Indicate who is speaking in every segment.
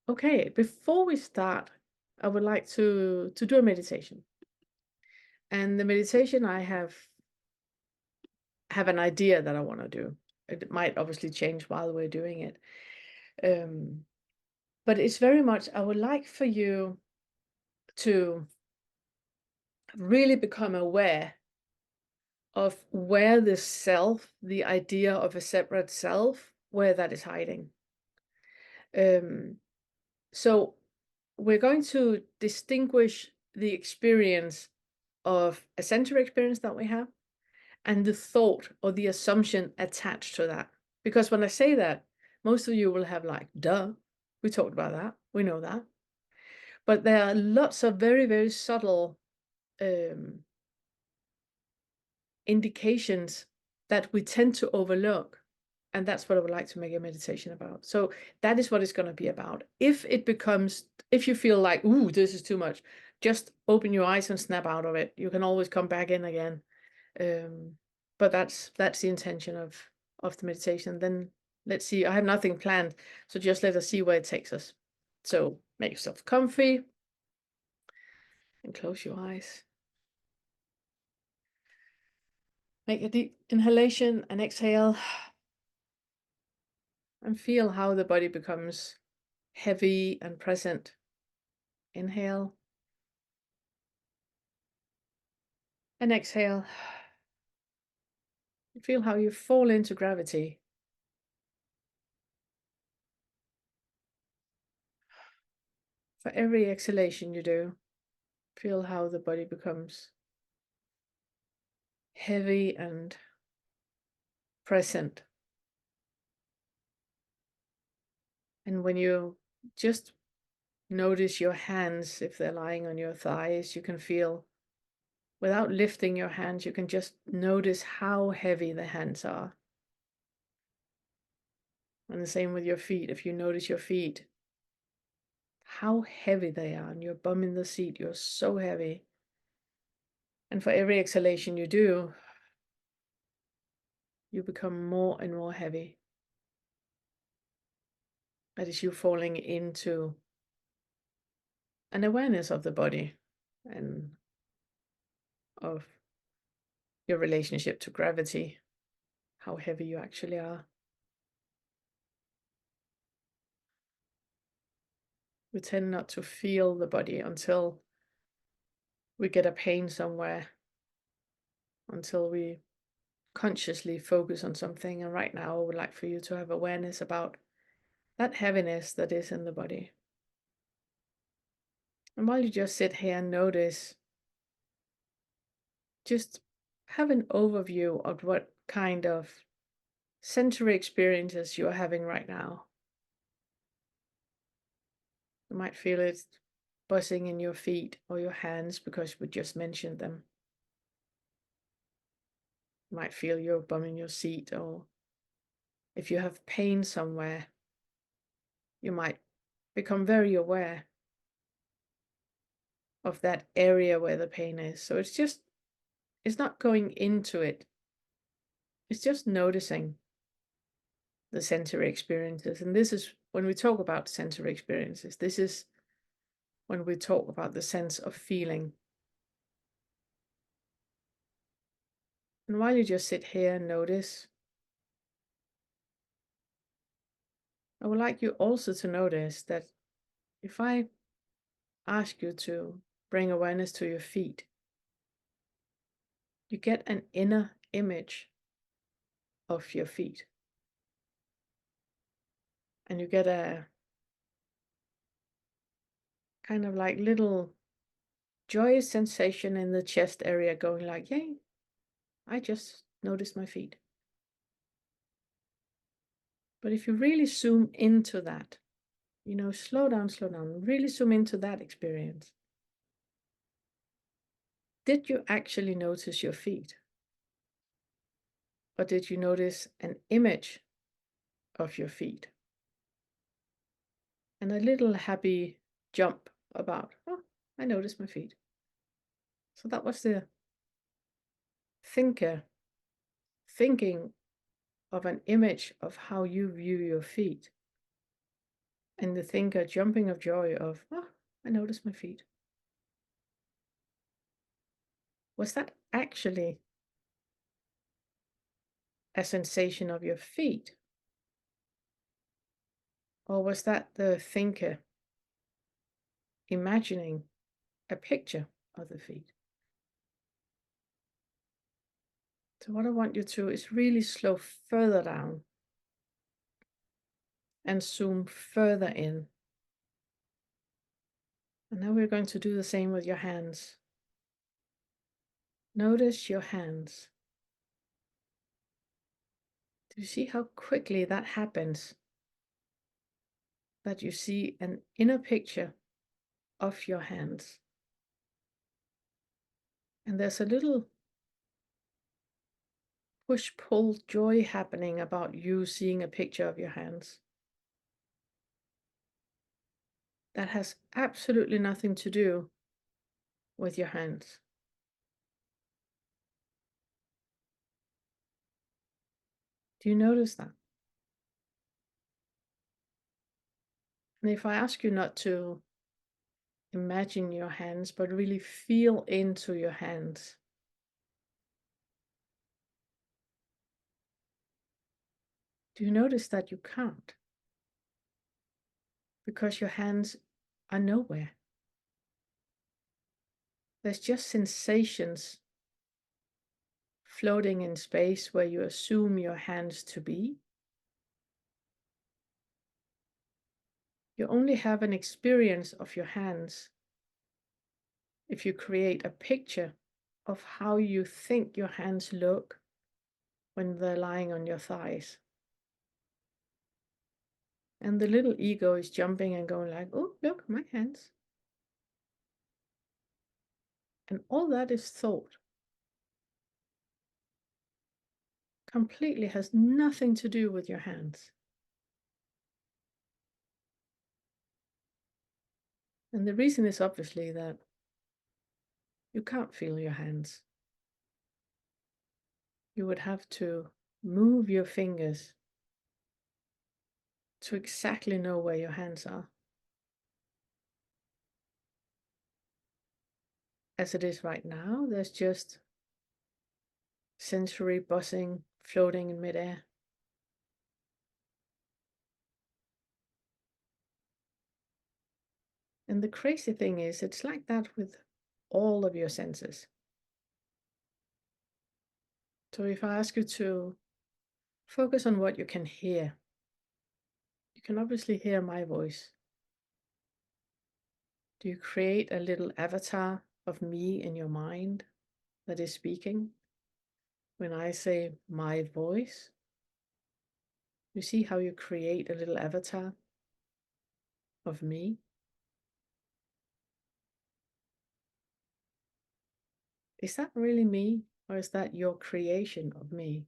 Speaker 1: Okay, before we start, I would like to do a meditation. And the meditation I have an idea that I want to do. It might obviously change while we're doing it. Um, but it's very much I would like for you to really become aware of where the self, the idea of a separate self, where that is hiding. Um, so we're going to distinguish the experience of a sensory experience that we have and the thought or the assumption attached to that. Because when I say that, most of you will have like, duh, we talked about that, we know that. But there are lots of very, very subtle um, indications that we tend to overlook. And that's what I would like to make a meditation about. So that is what it's going to be about. If you feel like, ooh, this is too much, just open your eyes and snap out of it. You can always come back in again. Um, but that's the intention of the meditation. Then let's see. I have nothing planned, so just let us see where it takes us. So make yourself comfy and close your eyes. Make a deep inhalation and exhale, and feel how the body becomes heavy and present. Inhale and exhale. Feel how you fall into gravity. For every exhalation you do, feel how the body becomes heavy and present. And when you just notice your hands, if they're lying on your thighs, you can feel, without lifting your hands, you can just notice how heavy the hands are. And the same with your feet. If you notice your feet, how heavy they are, and your bum in the seat, you're so heavy. And for every exhalation you do, you become more and more heavy. That is you falling into an awareness of the body and of your relationship to gravity, how heavy you actually are. We tend not to feel the body until we get a pain somewhere, until we consciously focus on something. And right now, I would like for you to have awareness about that heaviness that is in the body. And while you just sit here and notice, just have an overview of what kind of sensory experiences you're having right now. You might feel it buzzing in your feet or your hands because we just mentioned them. You might feel your bum in your seat, or if you have pain somewhere, you might become very aware of that area where the pain is. So it's not going into it. It's just noticing the sensory experiences. And this is when we talk about sensory experiences, this is when we talk about the sense of feeling. And while you just sit here and notice, I would like you also to notice that if I ask you to bring awareness to your feet, you get an inner image of your feet. And you get a kind of like little joyous sensation in the chest area going like, yay, I just noticed my feet. But if you really zoom into that, slow down, really zoom into that experience. Did you actually notice your feet? Or did you notice an image of your feet? And a little happy jump about, oh, I noticed my feet. So that was the thinker thinking of an image of how you view your feet. and the thinker jumping of joy of, oh, I noticed my feet. Was that actually a sensation of your feet? Or was that the thinker imagining a picture of the feet? So what I want you to is really slow further down and zoom further in. And now we're going to do the same with your hands. Notice your hands. Do you see how quickly that happens? That you see an inner picture of your hands. And there's a little push-pull joy happening about you seeing a picture of your hands. That has absolutely nothing to do with your hands. Do you notice that? And if I ask you not to imagine your hands, but really feel into your hands, do you notice that you can't? Because your hands are nowhere. There's just sensations floating in space where you assume your hands to be. You only have an experience of your hands if you create a picture of how you think your hands look when they're lying on your thighs. And the little ego is jumping and going like, oh, look, my hands. And all that is thought. Completely has nothing to do with your hands. And the reason is obviously that you can't feel your hands. You would have to move your fingers to exactly know where your hands are. As it is right now, there's just sensory buzzing floating in midair. And the crazy thing is, it's like that with all of your senses. So if I ask you to focus on what you can hear, you can obviously hear my voice. Do you create a little avatar of me in your mind that is speaking? When I say my voice, you see how you create a little avatar of me? Is that really me, or is that your creation of me?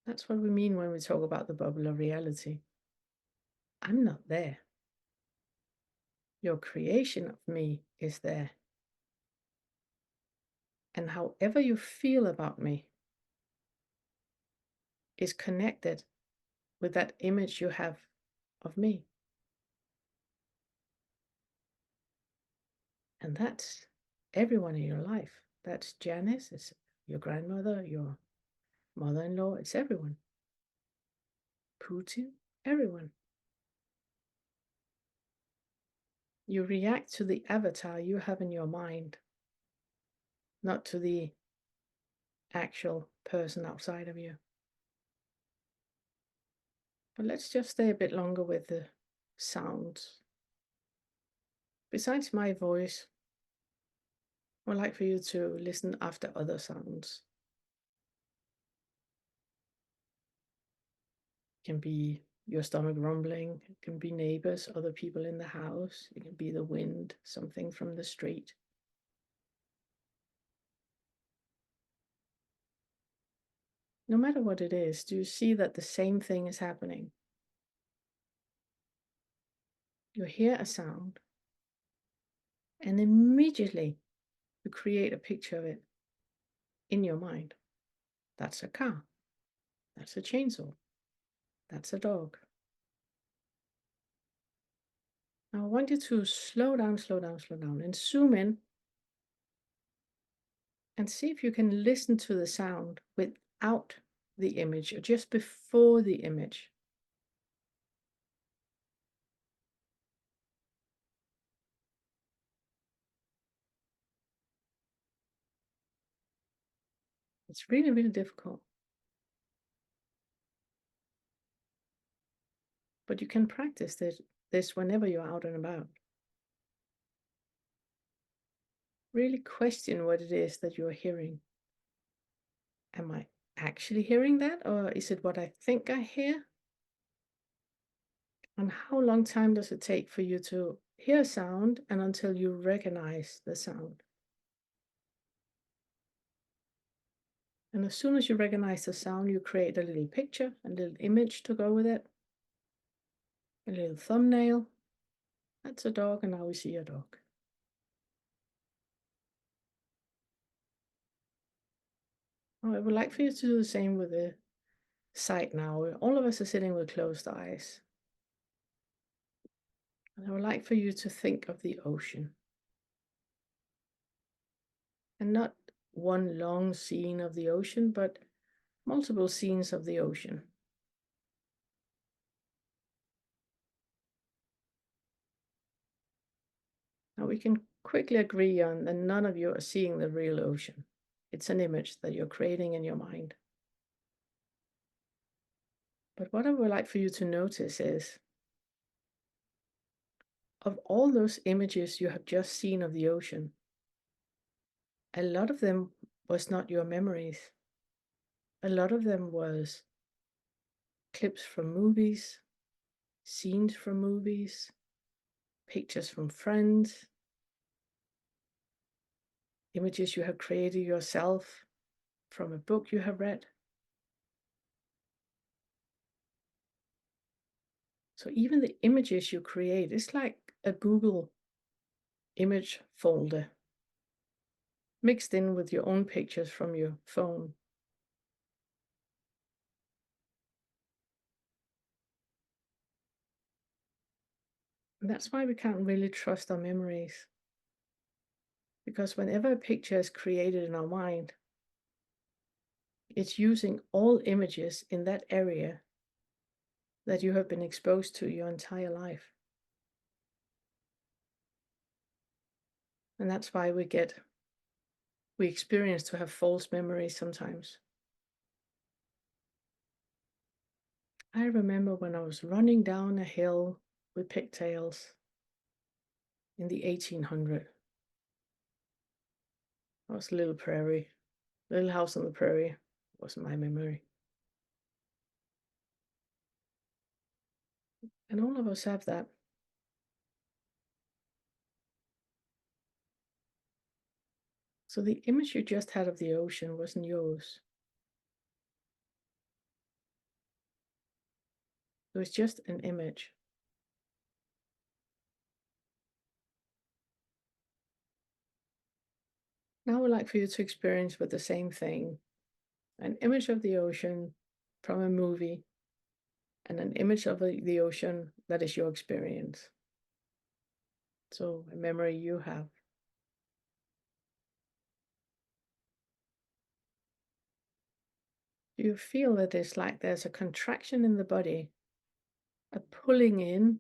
Speaker 1: That's what we mean when we talk about the bubble of reality. I'm not there. Your creation of me is there. And however you feel about me is connected with that image you have of me. And that's everyone in your life. That's Janice, it's your grandmother, your mother-in-law, it's everyone. Putin, everyone. You react to the avatar you have in your mind, not to the actual person outside of you. But let's just stay a bit longer with the sounds. Besides my voice, I'd like for you to listen after other sounds. It can be your stomach rumbling, it can be neighbors, other people in the house, it can be the wind, something from the street. No matter what it is, do you see that the same thing is happening? You hear a sound, and immediately you create a picture of it in your mind. That's a car. That's a chainsaw. That's a dog. Now I want you to slow down, slow down, slow down, and zoom in and see if you can listen to the sound without the image or just before the image. It's really, really difficult, but you can practice this whenever you're out and about. Really question what it is that you're hearing. Am I actually hearing that, or is it what I think I hear? And how long time does it take for you to hear sound and until you recognize the sound? And as soon as you recognize the sound, you create a little picture, a little image to go with it, a little thumbnail. That's a dog, and now we see a dog. Oh, I would like for you to do the same with the sight now. All of us are sitting with closed eyes. And I would like for you to think of the ocean. And not one long scene of the ocean, but multiple scenes of the ocean. Now we can quickly agree on that none of you are seeing the real ocean. It's an image that you're creating in your mind. But what I would like for you to notice is, of all those images you have just seen of the ocean, a lot of them was not your memories. A lot of them was clips from movies, scenes from movies, pictures from friends, images you have created yourself from a book you have read. So even the images you create is like a Google image folder mixed in with your own pictures from your phone. And that's why we can't really trust our memories. Because whenever a picture is created in our mind, it's using all images in that area that you have been exposed to your entire life. And that's why we experience to have false memories sometimes. I remember when I was running down a hill with pigtails in the 1800s. I was a little prairie, little house on the prairie wasn't my memory. And all of us have that. So the image you just had of the ocean wasn't yours. It was just an image. Now I would like for you to experience with the same thing. An image of the ocean from a movie and an image of the ocean that is your experience. So a memory you have. Do you feel that it's like there's a contraction in the body, a pulling in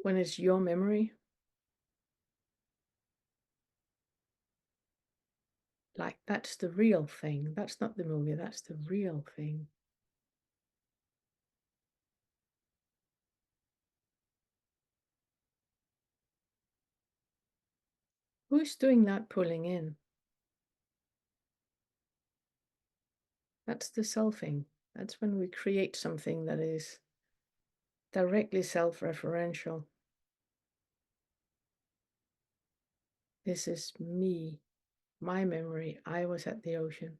Speaker 1: when it's your memory? Like that's the real thing. That's not the movie, that's the real thing. Who's doing that pulling in? That's the selfing. That's when we create something that is directly self-referential. This is me, my memory. I was at the ocean.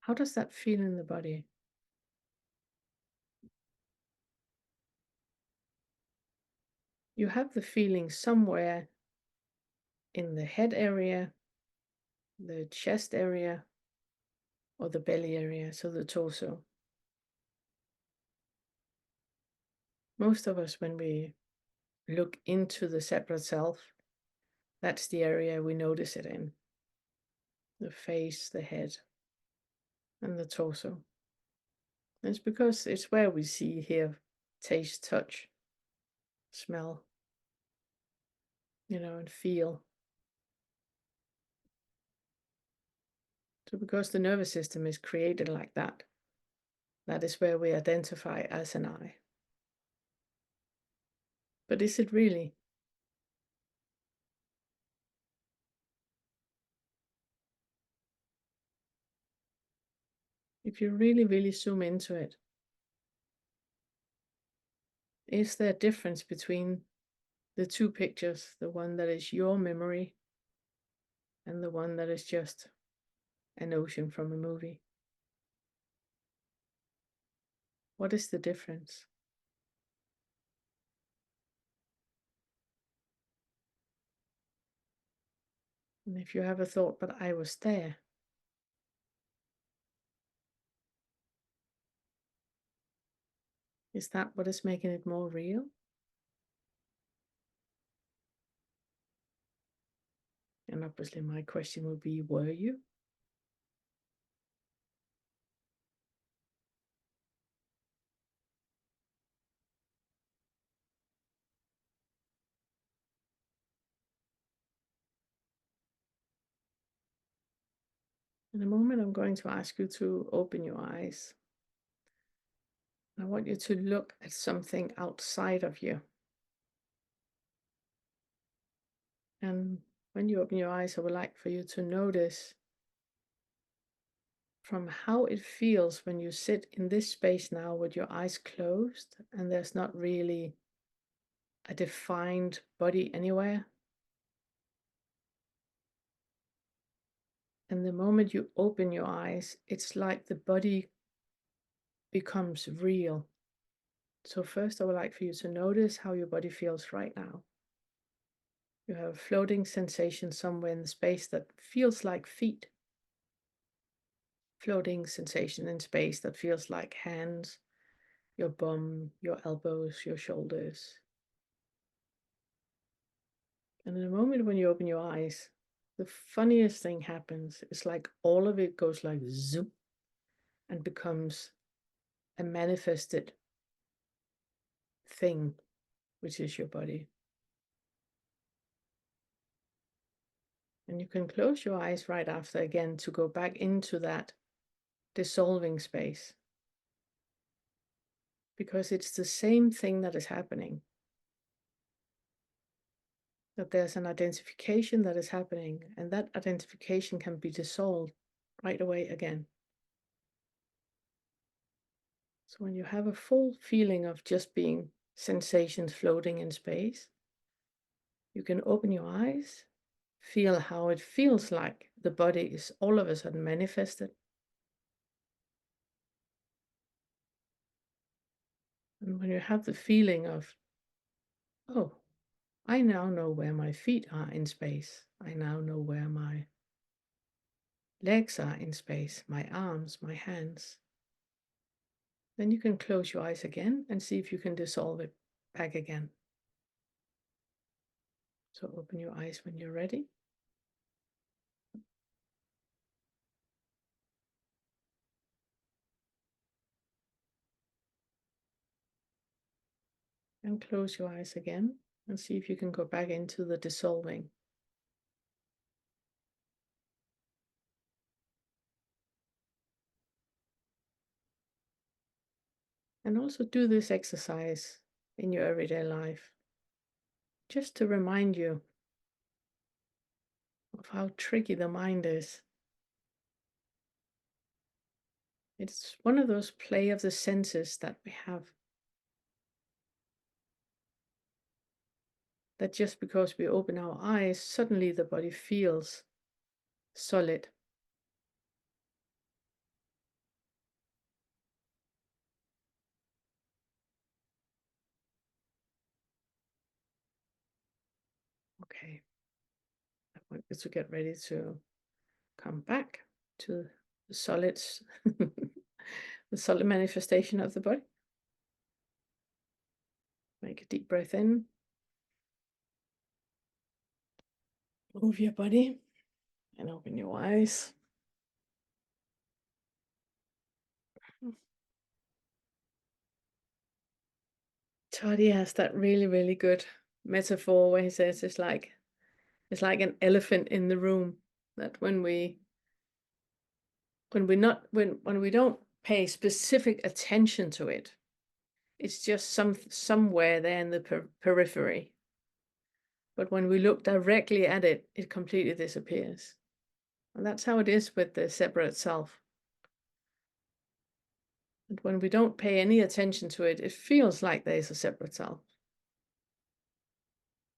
Speaker 1: How does that feel in the body? You have the feeling somewhere in the head area the chest area or the belly area, so the torso. Most of us, when we look into the separate self, that's the area we notice it in. The face, the head, and the torso. And it's because it's where we see, hear, taste, touch, smell, and feel. So because the nervous system is created like that, that is where we identify as an I. But is it really? If you really, really zoom into it, is there a difference between the two pictures, the one that is your memory and the one that is just an ocean from a movie? What is the difference? And if you have a thought, but I was there, is that what is making it more real? And obviously, my question would be, were you? In a moment, I'm going to ask you to open your eyes. I want you to look at something outside of you. And when you open your eyes, I would like for you to notice from how it feels when you sit in this space now with your eyes closed and there's not really a defined body anywhere. And the moment you open your eyes, it's like the body becomes real. So first, I would like for you to notice how your body feels right now. You have a floating sensation somewhere in the space that feels like feet. Floating sensation in space that feels like hands, your bum, your elbows, your shoulders. And in a moment when you open your eyes, the funniest thing happens. It's like all of it goes like zoom and becomes a manifested thing, which is your body. And you can close your eyes right after again to go back into that dissolving space. Because it's the same thing that is happening. That there's an identification that is happening, and that identification can be dissolved right away again. So when you have a full feeling of just being sensations floating in space, you can open your eyes, feel how it feels like the body is all of a sudden manifested. And when you have the feeling of, oh, I now know where my feet are in space. I now know where my legs are in space, my arms, my hands. Then you can close your eyes again and see if you can dissolve it back again. So open your eyes when you're ready. And close your eyes again and see if you can go back into the dissolving. And also do this exercise in your everyday life, just to remind you of how tricky the mind is. It's one of those play of the senses that we have. That just because we open our eyes, suddenly the body feels solid. Okay, I want you to get ready to come back to the solids, the solid manifestation of the body. Make a deep breath in. Move your body and open your eyes. Toddy has that really, really good metaphor where he says it's like an elephant in the room. That when we don't pay specific attention to it, it's just somewhere there in the periphery. But when we look directly at it, it completely disappears. And that's how it is with the separate self. And when we don't pay any attention to it, it feels like there is a separate self.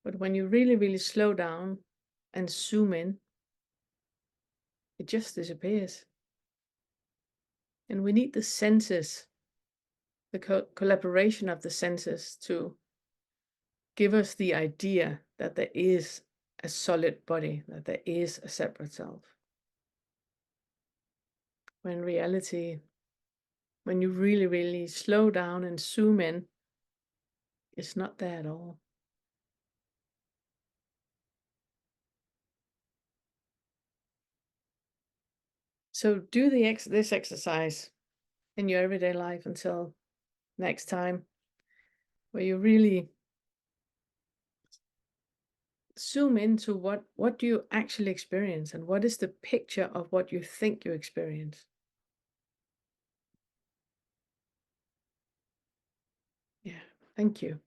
Speaker 1: But when you really, really slow down and zoom in, it just disappears. And we need the senses, the collaboration of the senses to give us the idea that there is a solid body, that there is a separate self. When reality, when you really, really slow down and zoom in, it's not there at all. So do this exercise in your everyday life until next time, where you really zoom into what do you actually experience and what is the picture of what you think you experience. Yeah, thank you.